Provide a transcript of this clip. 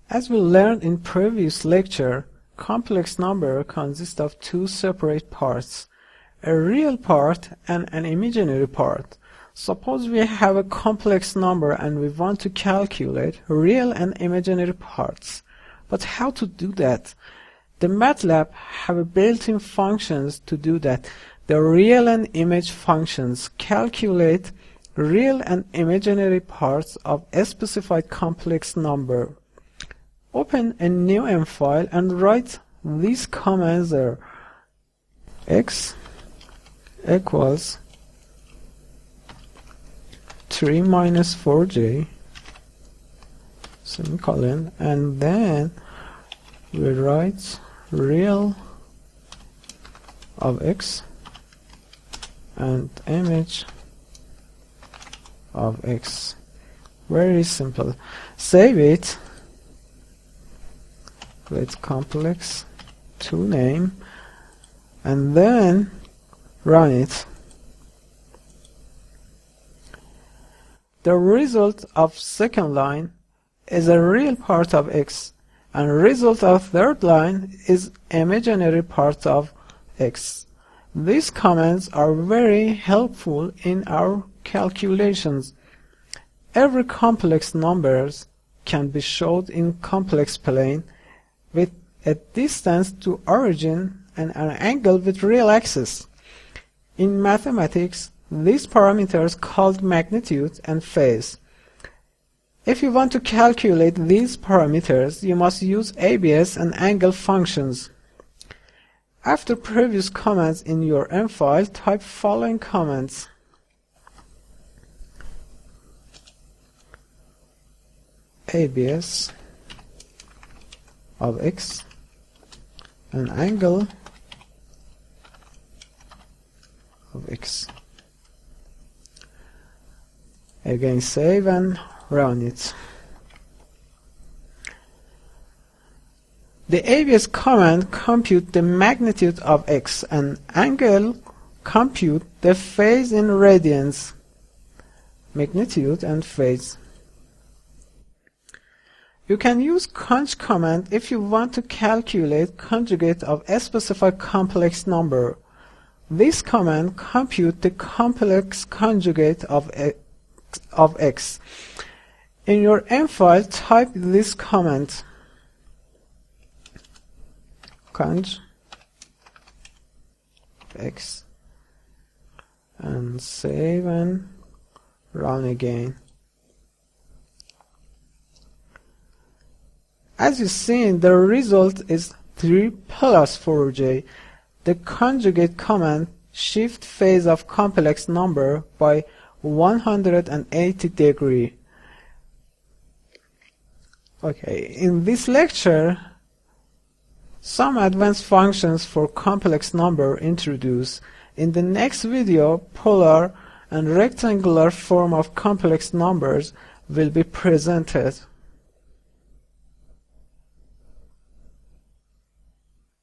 As we learned in previous lecture, complex number consists of two separate parts, a real part and an imaginary part. Suppose we have a complex number and we want to calculate real and imaginary parts. But how to do that? The MATLAB have built-in functions to do that. The real and image functions calculate real and imaginary parts of a specified complex number. Open a new M file and write these commands there. X equals 3 minus 4j semicolon, and then we write real of x and image of x. Very simple. Save it with complex to name and then run it. The result of second line is a real part of x, and result of third line is imaginary part of x. These commands are very helpful in our calculations. Every complex numbers can be shown in complex plane with a distance to origin and an angle with real axis. In mathematics, these parameters called magnitude and phase. If you want to calculate these parameters, you must use ABS and angle functions. After previous commands in your M file, type following commands. ABS of x and angle of x. Again, save and run it. The ABS command compute the magnitude of x and angle compute the phase in radians. Magnitude and phase. You can use conj command if you want to calculate conjugate of a specified complex number. This command compute the complex conjugate of x. In your M file, type this command. Conj x and save and run again. As you see, the result is 3 plus 4j. The conjugate command shift phase of complex number by 180 degrees. Okay, in this lecture, some advanced functions for complex number introduced. In the next video, polar and rectangular form of complex numbers will be presented.